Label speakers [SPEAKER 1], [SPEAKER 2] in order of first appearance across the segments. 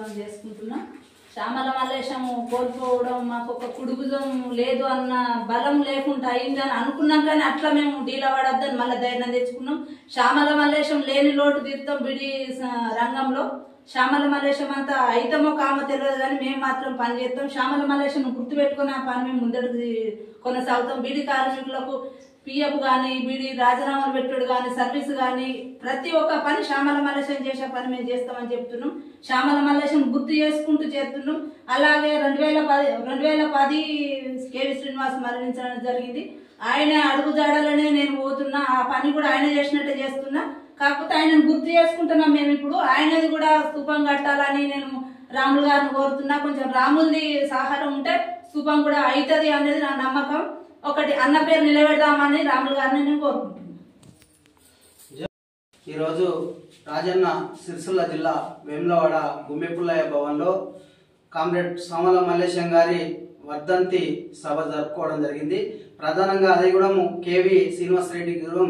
[SPEAKER 1] వారోత్సవం చేసుకుంటున్నాం. శ్యామల మల్లేశం కోల్పోవడం మాకు ఒక కుడుగుజం లేదు అన్న బలం లేకుండా అయిందని అనుకున్నాం, కానీ అట్లా మేము డీలా పడద్దని మళ్ళీ ధైర్యం తెచ్చుకున్నాం. శ్యామల మల్లేశం లేని లోటు తీర్థం బిడి రంగంలో. శ్యామల మల్లేశం అంతా అయితమో కామో తెలియదు, కానీ మేము మాత్రం పని చేస్తాం. శ్యామల మల్లేశం గుర్తుపెట్టుకుని ఆ పని మేము ముందడుగు కొనసాగుతాం. బీడీ కార్మికులకు పిఎఫ్ కానీ, బీడీ రాజీనామాలు పెట్టుడు కానీ, సర్వీస్ కానీ ప్రతి ఒక్క పని శ్యామల మల్లేశం చేసే పని మేము చేస్తామని చెప్తున్నాం. శ్యామల మల్లేశం గుర్తు చేసుకుంటూ చేస్తున్నాం. అలాగే 2010 కేవీ శ్రీనివాస్ మరణించడం జరిగింది. ఆయన అడుగుజాడలనే నేను పోతున్నా, ఆ పని కూడా ఆయన చేసినట్టే చేస్తున్నా. కాకపోతే ఆయనను గుర్తు చేసుకుంటున్నాం మేము. ఇప్పుడు ఆయనది కూడా స్తూపం కట్టాలని నేను రాములు గారిని కోరుతున్నా. కొంచెం రాములది సహారం ఉంటే స్తూపం కూడా అవుతుంది అనేది నా నమ్మకం. ఒకటి అన్న పేరు నిలబెడదామని రాములు గారిని నేను కోరుకుంటున్నాను.
[SPEAKER 2] ఈరోజు రాజన్న సిరిసిల్ల జిల్లా వేములవాడ గుమ్మిపుల్లయ్య భవన్లో కామ్రేడ్ శ్యామల మల్లేశం గారి వర్ధంతి సభ జరుపుకోవడం జరిగింది. ప్రధానంగా అది కూడా కేవీ శ్రీనివాస్ రెడ్డి గారు,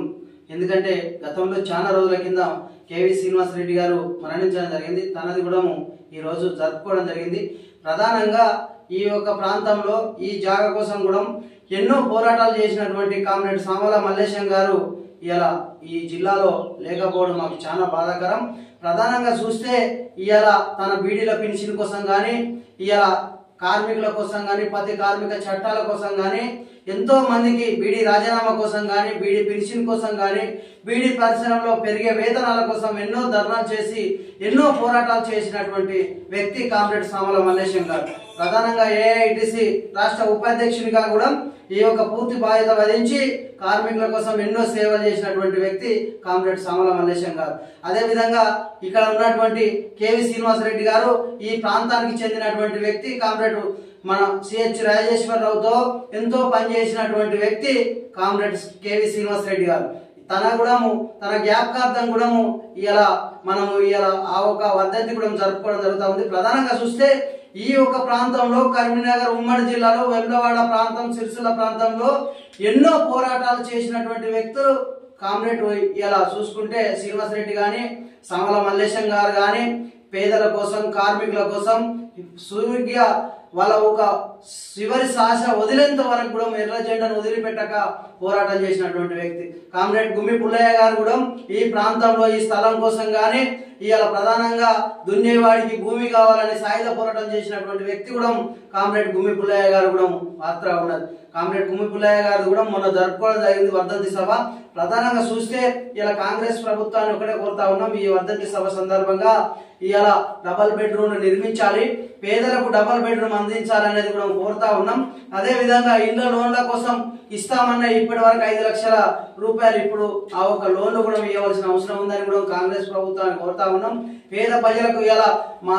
[SPEAKER 2] ఎందుకంటే గతంలో చాలా రోజుల కింద కేవీ శ్రీనివాస్ రెడ్డి గారు మరణించడం జరిగింది. తనది కూడా ఈరోజు జరుపుకోవడం జరిగింది. ప్రధానంగా ఈ యొక్క ప్రాంతంలో ఈ జాగ కోసం కూడా ఎన్నో పోరాటాలు చేసినటువంటి కామ్రేడ్ శ్యామల మల్లేశం గారు ఇలా ఈ జిల్లాలో లేకపోవడం మాకు చాలా బాధాకరం. ప్రధానంగా చూస్తే ఇవాళ తన బీడీల పెన్షన్ కోసం కానీ, ఇవాళ కార్మికుల కోసం కానీ, ప్రతి కార్మిక చట్టాల కోసం కానీ, ఎంతో మందికి బీడీ రాజీనామా కోసం కానీ, బీడీ పెన్షన్ కోసం కానీ, బీడీ పరిశ్రమలో పెరిగే వేతనాల కోసం ఎన్నో ధర్నాలు చేసి ఎన్నో పోరాటాలు చేసినటువంటి వ్యక్తి కామ్రేడ్ శ్యామల మల్లేశం గారు. ప్రధానంగా ఏఐటిసి రాష్ట్ర ఉపాధ్యక్షునిగా కూడా ఈ యొక్క పూర్తి బాధ్యత వహించి కార్మికుల కోసం ఎన్నో సేవలు చేసినటువంటి వ్యక్తి కామ్రేడ్ శ్యామల మల్లేశం గారు. అదేవిధంగా ఇక్కడ ఉన్నటువంటి కేవీ శ్రీనివాస్ రెడ్డి గారు ఈ ప్రాంతానికి చెందినటువంటి వ్యక్తి. కామ్రేడ్ మన సిహెచ్ రాజేశ్వరరావుతో ఎంతో పనిచేసినటువంటి వ్యక్తి కామ్రేడ్ కేవీ శ్రీనివాస్ రెడ్డి గారు. తన జ్ఞాపకార్థం కూడా ఇలా మనము ఇలా ఆ ఒక వర్ధంతి కూడా జరుపుకోవడం జరుగుతూ ఉంది. ప్రధానంగా చూస్తే ఈ యొక్క ప్రాంతంలో కరీంనగర్ ఉమ్మడి జిల్లాలో వేములవాడ ప్రాంతం, సిరిసిల్ల ప్రాంతంలో ఎన్నో పోరాటాలు చేసినటువంటి వ్యక్తులు కామ్రేడ్. ఇలా చూసుకుంటే శ్రీనివాస్ రెడ్డి గాని, శ్యామల మల్లేశం గారు గాని పేదల కోసం, కార్మికుల కోసం సూర్య వాళ్ళ ఒక చివరి శ్వాస వదిలేంత వరకు కూడా ఎర్ర జెండాను వదిలిపెట్టక పోరాటం చేసినటువంటి వ్యక్తి కామ్రేడ్ గుమ్మి పుల్లయ్య గారు కూడా ఈ ప్రాంతంలో ఈ స్థలం కోసం గాని, ఇవాళ ప్రధానంగా దున్నేవాడికి భూమి కావాలని సాయుధ పోరాటం చేసినటువంటి వ్యక్తి కూడా కామ్రేడ్ గుమ్మి పుల్లయ్య గారు కూడా పాత్ర ఉన్నది. కామ్రేడ్ గుమ్మి పుల్లయ్య గారు కూడా మొన్న జరుపుకోవడం జరిగింది వర్ధంతి సభ. ప్రధానంగా చూస్తే ఇలా కాంగ్రెస్ ప్రభుత్వాన్ని ఒకటే కోరుతా ఉన్నాం, ఈ వర్ధంతి సభ సందర్భంగా ఇవాళ డబల్ బెడ్రూమ్ నిర్మించాలి, పేదలకు డబల్ బెడ్రూమ్ అందించాలనేది కూడా కోరుతా ఉన్నాం. అదే విధంగా ఇళ్ల లోన్ల కోసం ఇస్తామన్న ఇప్పటి వరకు 5 లక్షల రూపాయలు ఇప్పుడు ఆ ఒక లోన్లు కూడా ఇవ్వవలసిన అవసరం ఉందని కూడా కాంగ్రెస్ ప్రభుత్వాన్ని కోరుతా ఉన్నాం. పేద ప్రజలకు ఇలా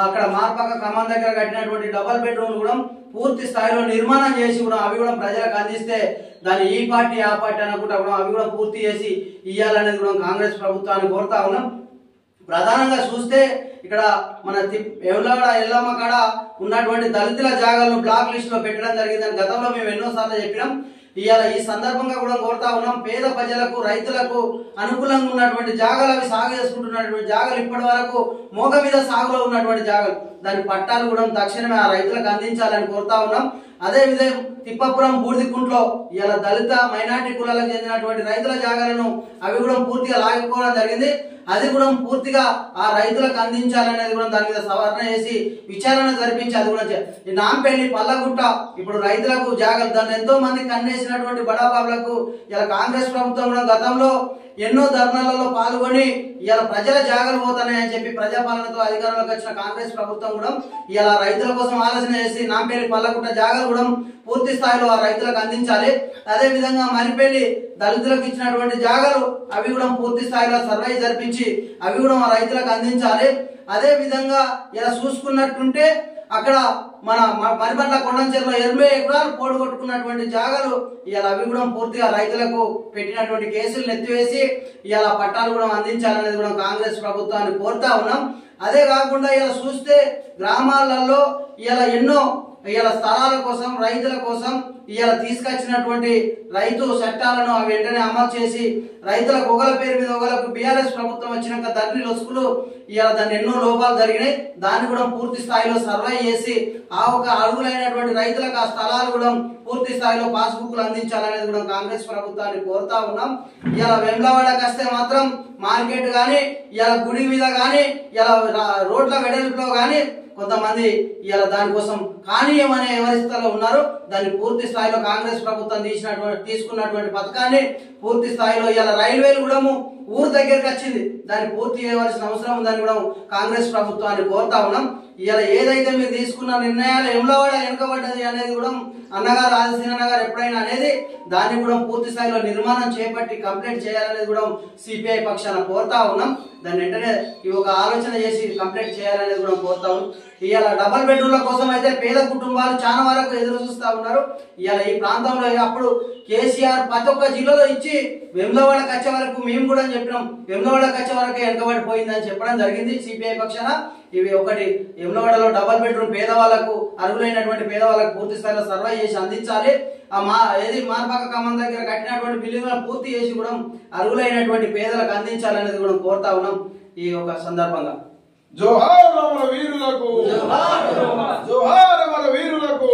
[SPEAKER 2] అక్కడ మార్పక ఖమ్మం దగ్గర కట్టినటువంటి డబల్ బెడ్రూమ్లు కూడా పూర్తి స్థాయిలో నిర్మాణం చేసి కూడా అవి కూడా ప్రజలకు అందిస్తే దాన్ని ఈ పార్టీ ఆ పార్టీ అనుకుంటా కూడా అవి కూడా పూర్తి చేసి ఇవ్వాలనేది కూడా కాంగ్రెస్ ప్రభుత్వాన్ని కోరుతా ఉన్నాం. ప్రధానంగా చూస్తే ఇక్కడ మన వేములవాడ ఎల్లమ్మ కాడ ఉన్నటువంటి దళితుల జాగాలను బ్లాక్ లిస్ట్ లో పెట్టడం జరిగిందని గతంలో మేము ఎన్నోసార్లు చెప్పినాం. ఇవాళ ఈ సందర్భంగా కూడా కోరుతా ఉన్నాం, పేద ప్రజలకు, రైతులకు అనుకూలంగా ఉన్నటువంటి జాగాలు, అవి సాగు చేసుకుంటున్నటువంటి జాగాలు, ఇప్పటి వరకు మోగ మీద సాగులో ఉన్నటువంటి జాగాలు, దాని పట్టాలు కూడా తక్షణమే ఆ రైతులకు అందించాలని కోరుతా ఉన్నాం. అదే విధంగా తిప్పపురం బూడిదికుంట్లో ఇలా దళిత మైనార్టీ కులాలకు చెందినటువంటి రైతుల జాగాలను అవి కూడా పూర్తిగా లాగుకోవడం జరిగింది. అది కూడా పూర్తిగా ఆ రైతులకు అందించాలనేది కూడా దాని మీద సవరణ చేసి విచారణ జరిపించి అది కూడా నాంపల్లి, పల్లగుట్ట ఇప్పుడు రైతులకు జాగాలు, దాన్ని ఎంతో మంది కన్నేసినటువంటి బడాబాబులకు ఇలా కాంగ్రెస్ ప్రభుత్వం కూడా గతంలో ఎన్నో ధర్నాలలో పాల్గొని ఇలా ప్రజల జాగాలు పోతాయని చెప్పి ప్రజాపాలనతో అధికారంలోకి వచ్చిన కాంగ్రెస్ ప్రభుత్వం కూడా ఇలా రైతుల కోసం ఆలోచన చేసి నాంపల్లి, పల్లగుట్ట జాగాలు కూడా పూర్తి స్థాయిలో ఆ రైతులకు అందించాలి. అదే విధంగా మరిపల్లి దళితులకు ఇచ్చినటువంటి జాగాలు అవి కూడా పూర్తి స్థాయిలో సర్వే జరిపించి అవి కూడా ఆ రైతులకు అందించాలి. అదే విధంగా ఇలా చూసుకున్నట్టుంటే అక్కడ మన మరిబండ్ల కొండంచెరులో 80 ఎకరాలు పోడుగొట్టుకున్నటువంటి జాగాలు ఇలా అవి కూడా పూర్తిగా రైతులకు పెట్టినటువంటి కేసులు ఎత్తివేసి ఇలా పట్టాలు కూడా అందించాలనేది కూడా కాంగ్రెస్ ప్రభుత్వాన్ని కోరుతా ఉన్నాం. అదే కాకుండా ఇలా చూస్తే గ్రామాలలో ఇలా ఎన్నో ఇలా స్థలాల కోసం, రైతుల కోసం ఇవాళ తీసుకొచ్చినటువంటి రైతు చట్టాలను వెంటనే అమలు చేసి రైతులకు ఒకల పేరు మీద ఒకలకు బీఆర్ఎస్ ప్రభుత్వం వచ్చినాక ధరణి లొసుకులు ఇవాళ దాన్ని ఎన్నో లోపాలు జరిగినాయి. దాన్ని కూడా పూర్తి స్థాయిలో సర్వే చేసి ఆ ఒక అర్హులైనటువంటి రైతులకు ఆ స్థలాలు కూడా పూర్తి స్థాయిలో పాస్బుక్లు అందించాలనేది కూడా కాంగ్రెస్ ప్రభుత్వాన్ని కోరుతా ఉన్నాం. ఇలా వేములవాడకి వస్తే మాత్రం మార్కెట్ గాని ఇలా గుడి మీద గాని ఇలా రోడ్ల వెడల్పులో గాని కొంతమంది ఇలా దానికోసం కానీయమనే వ్యవస్థలో ఉన్నారు. దాన్ని పూర్తి స్థాయిలో కాంగ్రెస్ ప్రభుత్వం తీసుకున్నటువంటి పథకాన్ని పూర్తి స్థాయిలో ఇలా రైల్వేలు కూడా ఊరు దగ్గరికి వచ్చింది, దాన్ని పూర్తి చేయవలసిన అవసరం ఉందని కూడా కాంగ్రెస్ ప్రభుత్వాన్ని కోరుతా ఉన్నాం. ఇలా ఏదైతే మీరు తీసుకున్న నిర్ణయాలు వేములవాడ వెనుకబడ్డది అనేది కూడా అన్నగారు ఆదిశీనన్న గారు ఎప్పుడైనా అనేది దాన్ని కూడా పూర్తి స్థాయిలో నిర్మాణం చేపట్టి కంప్లీట్ చేయాలనేది కూడా సిపిఐ పక్షాన కోరుతా ఉన్నాం. దాన్ని వెంటనే ఈ ఒక ఆలోచన చేసి కంప్లీట్ చేయాలనేది కూడా కోరుతా ఉన్నాం. ఇవాళ డబుల్ బెడ్రూమ్ల కోసం అయితే పేద కుటుంబాలు చాలా వరకు ఎదురు చూస్తా ఉన్నారు. ఇవాళ ఈ ప్రాంతంలో అప్పుడు కేసీఆర్ ప్రతి ఒక్క జిల్లాలో ఇచ్చి వేములవాడకి వచ్చే వరకు మేము కూడా చెప్పినాం, వేములవాడకి వచ్చే వరకు వెనుకబడిపోయిందని చెప్పడం జరిగింది సిపిఐ పక్షాన. ఇవి ఒకటి వేములవాడలో డబుల్ బెడ్రూమ్ పేదవాళ్లకు అర్హులైనటువంటి పేదవాళ్ళకు పూర్తి స్థాయిలో సర్వే చేసి అందించాలి. మార్పాక ఖమ్మం దగ్గర కట్టినటువంటి బిల్డింగ్లను పూర్తి చేసి కూడా అర్హులైనటువంటి పేదలకు అందించాలనేది కూడా కోరుతా ఉన్నాం. ఈ ఒక సందర్భంగా
[SPEAKER 3] జోహార్ అమర వీరులకు, జోహార్ అమర వీరులకు.